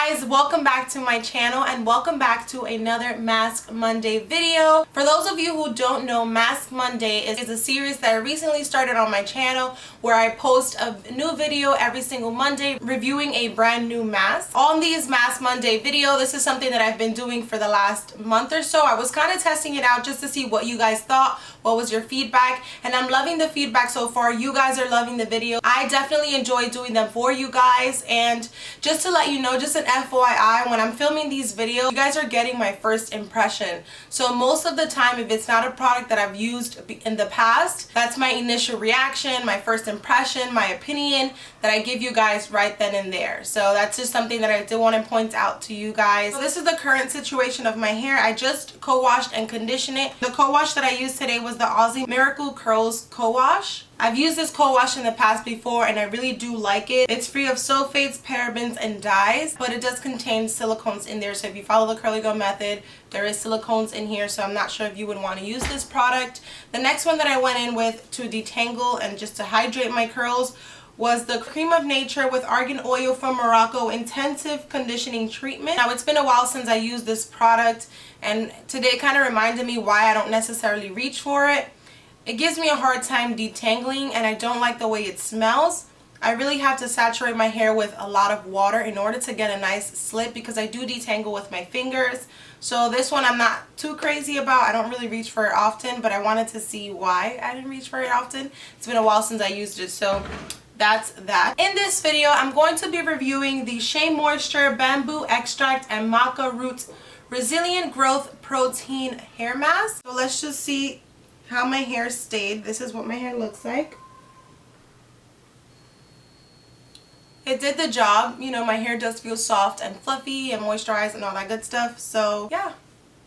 guys, welcome back to my channel and welcome back to another Masque Monday video. For those of you who don't know, Masque Monday is a series that I recently started on my channel where I post a new video every single Monday reviewing a brand new mask. On these Masque Monday video, this is something that I've been doing for the last month or so. I was kind of testing it out just to see what you guys thought, what was your feedback, and I'm loving the feedback so far. You guys are loving the video. I definitely enjoy doing them for you guys, and just to let you know, just an FYI, when I'm filming these videos, you guys are getting my first impression. So most of the time, if it's not a product that I've used in the past, that's my initial reaction, my first impression, my opinion that I give you guys right then and there. So that's just something that I did want to point out to you guys. So this is the current situation of my hair. I just co-washed and conditioned it. The co-wash that I used today was the Aussie Miracle Curls co-wash. I've used this co-wash in the past before and I really do like it. It's free of sulfates, parabens, and dyes, but it does contain silicones in there. So if you follow the curly girl method, there is silicones in here, so I'm not sure if you would want to use this product. The next one that I went in with to detangle and just to hydrate my curls was the Cream of Nature with Argan Oil from Morocco Intensive Conditioning Treatment. Now, it's been a while since I used this product, and today kind of reminded me why I don't necessarily reach for it. It gives me a hard time detangling, and I don't like the way it smells. I really have to saturate my hair with a lot of water in order to get a nice slip, because I do detangle with my fingers. So this one I'm not too crazy about. I don't really reach for it often, but I wanted to see why I didn't reach for it often. It's been a while since I used it, so that's that. In this video, I'm going to be reviewing the SheaMoisture Bamboo Extract and Maca Root Resilient Growth Protein Hair Mask. So let's just see how my hair stayed. This is what my hair looks like. It did the job. You know, my hair does feel soft and fluffy and moisturized and all that good stuff. So yeah,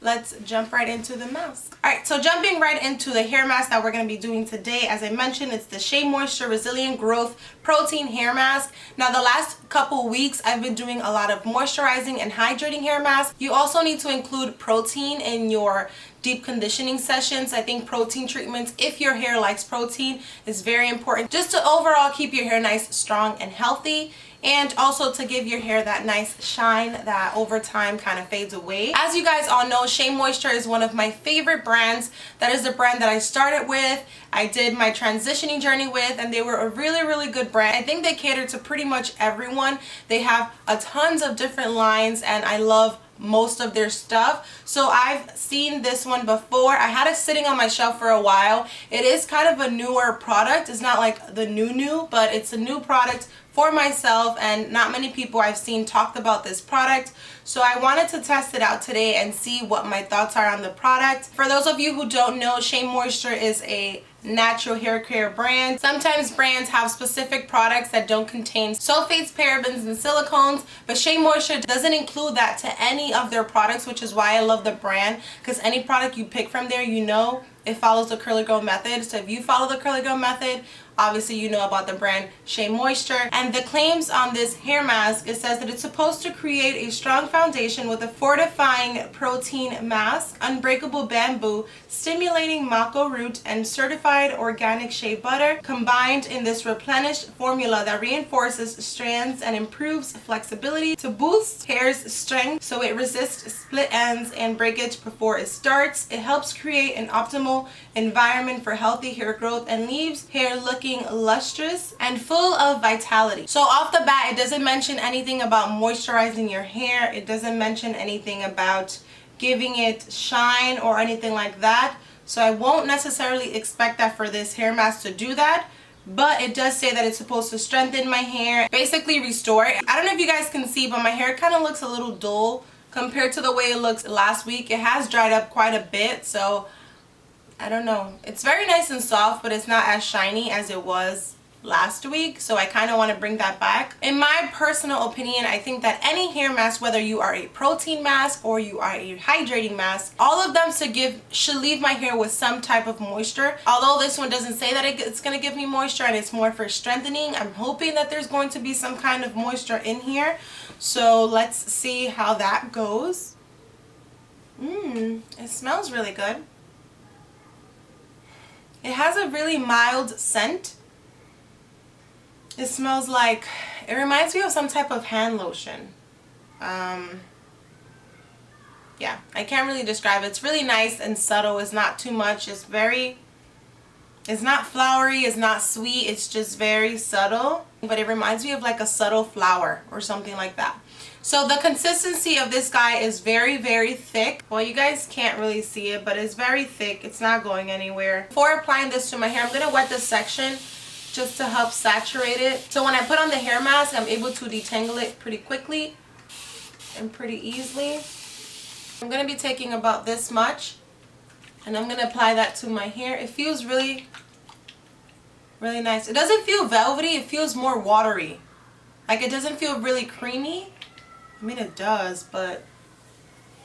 let's jump right into the mask. Alright, so jumping right into the hair mask that we're going to be doing today, as I mentioned, it's the SheaMoisture Resilient Growth Protein Hair Mask. Now, the last couple weeks, I've been doing a lot of moisturizing and hydrating hair masks. You also need to include protein in your deep conditioning sessions. I think protein treatments, if your hair likes protein, is very important just to overall keep your hair nice, strong, and healthy, and also to give your hair that nice shine that over time kind of fades away. As you guys all know, SheaMoisture is one of my favorite brands. That is the brand that I started with, I did my transitioning journey with, and they were a really good brand. I think they cater to pretty much everyone. They have a tons of different lines, and I love most of their stuff. So I've seen this one before. I had it sitting on my shelf for a while. It is kind of a newer product. It's not like the new, but it's a new product for myself, and not many people I've seen talked about this product. So I wanted to test it out today and see what my thoughts are on the product. For those of you who don't know, SheaMoisture is a natural hair care brand. Sometimes brands have specific products that don't contain sulfates, parabens, and silicones, but SheaMoisture doesn't include that to any of their products, which is why I love the brand, because any product you pick from there, you know it follows the curly girl method. So if you follow the curly girl method, obviously you know about the brand SheaMoisture. And the claims on this hair mask, it says that it's supposed to create a strong foundation with a fortifying protein mask, unbreakable bamboo, stimulating maca root, and certified organic shea butter combined in this replenished formula that reinforces strands and improves flexibility to boost hair's strength so it resists split ends and breakage before it starts. It helps create an optimal environment for healthy hair growth and leaves hair looking lustrous and full of vitality. So off the bat, it doesn't mention anything about moisturizing your hair. It doesn't mention anything about giving it shine or anything like that. So I won't necessarily expect that for this hair mask to do that. But it does say that it's supposed to strengthen my hair, basically restore it. I don't know if you guys can see, but my hair kind of looks a little dull compared to the way it looks last week. It has dried up quite a bit, so I don't know. It's very nice and soft, but it's not as shiny as it was last week, so I kind of want to bring that back. In my personal opinion, I think that any hair mask, whether you are a protein mask or you are a hydrating mask, all of them should leave my hair with some type of moisture. Although this one doesn't say that it's going to give me moisture and it's more for strengthening, I'm hoping that there's going to be some kind of moisture in here. So let's see how that goes. It smells really good. It has a really mild scent. It smells like, it reminds me of some type of hand lotion. Yeah, I can't really describe it. It's really nice and subtle. It's not too much. It's not flowery, it's not sweet, it's just very subtle. But it reminds me of like a subtle flower or something like that. So the consistency of this guy is very, very thick. Well, you guys can't really see it, but it's very thick. It's not going anywhere. Before applying this to my hair, I'm going to wet this section just to help saturate it. So when I put on the hair mask, I'm able to detangle it pretty quickly and pretty easily. I'm going to be taking about this much, and I'm going to apply that to my hair. It feels really, really nice. It doesn't feel velvety. It feels more watery. Like, it doesn't feel really creamy. I mean, it does, but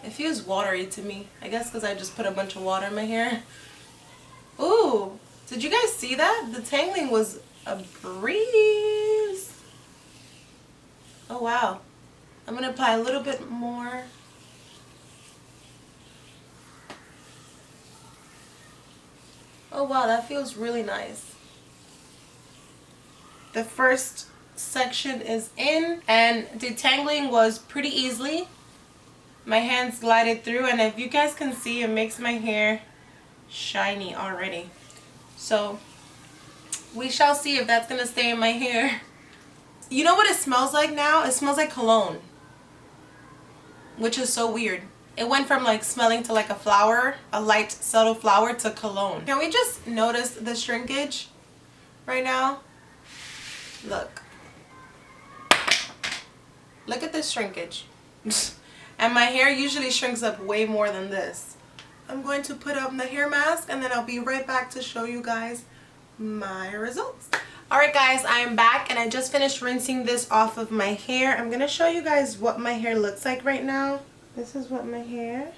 it feels watery to me. I guess because I just put a bunch of water in my hair. Ooh, did you guys see that? The tangling was a breeze. Oh, wow. I'm going to apply a little bit more. Oh, wow, that feels really nice. The first section is in, and detangling was pretty easily. My hands glided through, and if you guys can see, it makes my hair shiny already. So we shall see if that's gonna stay in my hair. You know what it smells like now? It smells like cologne, which is so weird. It went from like smelling to like a flower, a light subtle flower, to cologne. Can we just notice the shrinkage right now? Look. Look at this shrinkage. And my hair usually shrinks up way more than this. I'm going to put on the hair mask, and then I'll be right back to show you guys my results. Alright guys, I am back, and I just finished rinsing this off of my hair. I'm going to show you guys what my hair looks like right now. This is what my hair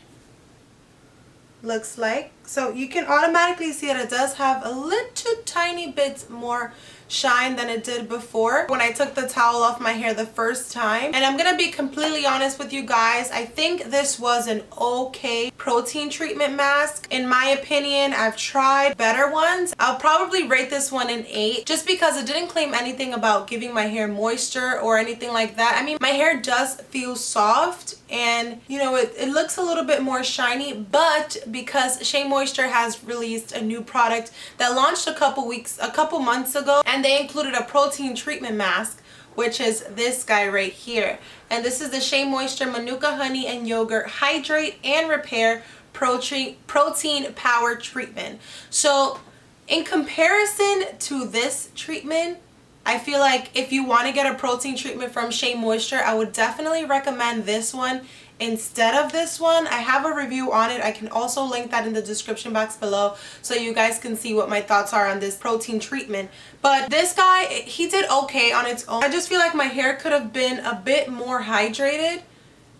looks like. So you can automatically see that it does have a little tiny bit more shine than it did before when I took the towel off my hair the first time. And I'm gonna be completely honest with you guys, I think this was an okay protein treatment mask. In my opinion, I've tried better ones. I'll probably rate this one an 8 just because it didn't claim anything about giving my hair moisture or anything like that. I mean, my hair does feel soft, and you know, it looks a little bit more shiny, but because SheaMoisture has released a new product that launched a couple months ago, and they included a protein treatment mask, which is this guy right here. And this is the SheaMoisture Manuka Honey and Yogurt Hydrate and Repair Protein Power Treatment. So in comparison to this treatment, I feel like if you want to get a protein treatment from SheaMoisture, I would definitely recommend this one instead of this one. I have a review on it. I can also link that in the description box below so you guys can see what my thoughts are on this protein treatment. But this guy, he did okay on its own. I just feel like my hair could have been a bit more hydrated.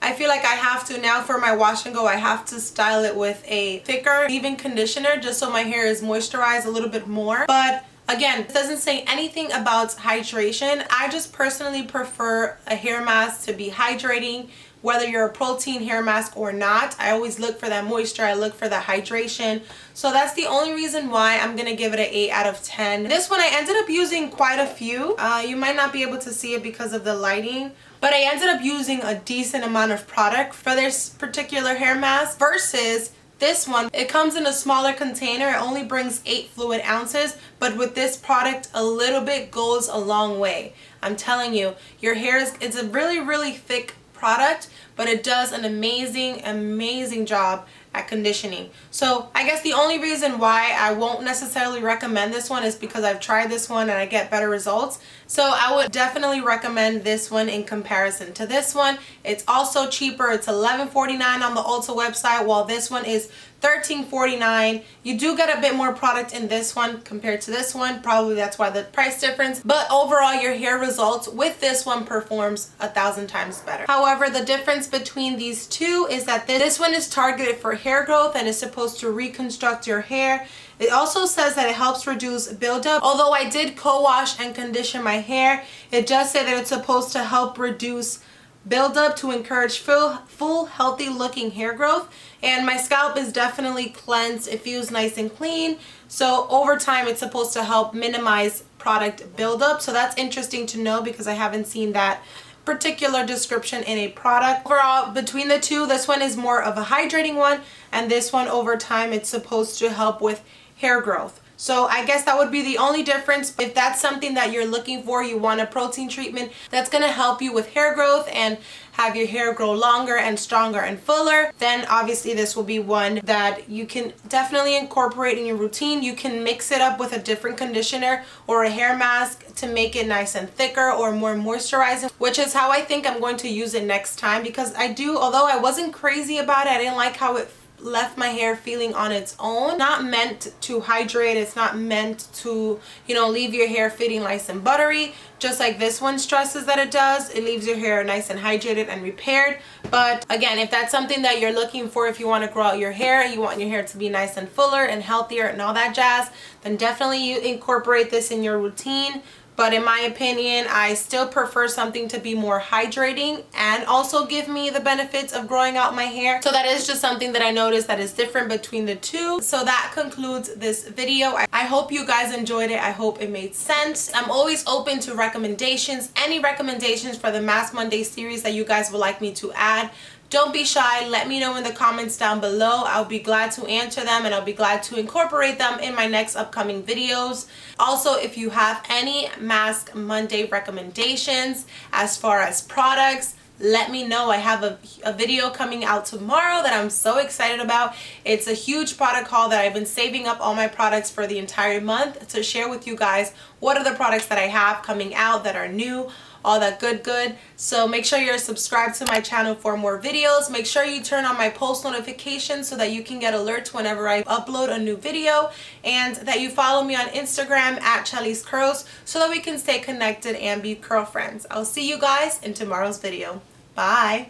I feel like I have to now, for my wash and go, I have to style it with a thicker leave-in conditioner just so my hair is moisturized a little bit more. But again, it doesn't say anything about hydration. I just personally prefer a hair mask to be hydrating, whether you're a protein hair mask or not. I always look for that moisture, I look for that hydration. So that's the only reason why I'm gonna give it an 8 out of 10. This one I ended up using quite a few. You might not be able to see it because of the lighting, but I ended up using a decent amount of product for this particular hair mask versus this one. It comes in a smaller container. It only brings 8 fluid ounces, but with this product, a little bit goes a long way. I'm telling you, your hair it's a really, really thick product, but it does an amazing job at conditioning. So I guess the only reason why I won't necessarily recommend this one is because I've tried this one and I get better results. So I would definitely recommend this one in comparison to this one. It's also cheaper. It's $11.49 on the Ulta website, while this one is $13.49. You do get a bit more product in this one compared to this one. Probably that's why the price difference. But overall, your hair results with this one performs 1,000 times better. However, the difference between these two is that this one is targeted for hair growth and is supposed to reconstruct your hair. It also says that it helps reduce buildup. Although I did co-wash and condition my hair, it does say that it's supposed to help reduce buildup to encourage full healthy looking hair growth. And my scalp is definitely cleansed. It feels nice and clean. So over time, it's supposed to help minimize product buildup. So that's interesting to know because I haven't seen that particular description in a product. Overall, between the two, this one is more of a hydrating one, and this one over time it's supposed to help with hair growth. So I guess that would be the only difference. If that's something that you're looking for, you want a protein treatment that's going to help you with hair growth and have your hair grow longer and stronger and fuller, then obviously this will be one that you can definitely incorporate in your routine. You can mix it up with a different conditioner or a hair mask to make it nice and thicker or more moisturizing, which is how I think I'm going to use it next time, because although I wasn't crazy about it, I didn't like how it left my hair feeling on its own. Not meant to hydrate, it's not meant to, you know, leave your hair feeling nice and buttery, just like this one stresses that it does. It leaves your hair nice and hydrated and repaired. But again, if that's something that you're looking for, if you want to grow out your hair, you want your hair to be nice and fuller and healthier and all that jazz, then definitely you incorporate this in your routine. But in my opinion, I still prefer something to be more hydrating and also give me the benefits of growing out my hair. So that is just something that I noticed that is different between the two. So that concludes this video. I hope you guys enjoyed it. I hope it made sense. I'm always open to recommendations. Any recommendations for the Masque Monday series that you guys would like me to add, don't be shy. Let me know in the comments down below. I'll be glad to answer them, and I'll be glad to incorporate them in my next upcoming videos. Also, if you have any Masque Monday recommendations as far as products, let me know. I have a video coming out tomorrow that I'm so excited about. It's a huge product haul that I've been saving up all my products for the entire month to share with you guys. What are the products that I have coming out that are new, all that good. So make sure you're subscribed to my channel for more videos. Make sure you turn on my post notifications so that you can get alerts whenever I upload a new video, and that you follow me on Instagram at Chelly's Curls so that we can stay connected and be curl friends. I'll see you guys in tomorrow's video. Bye.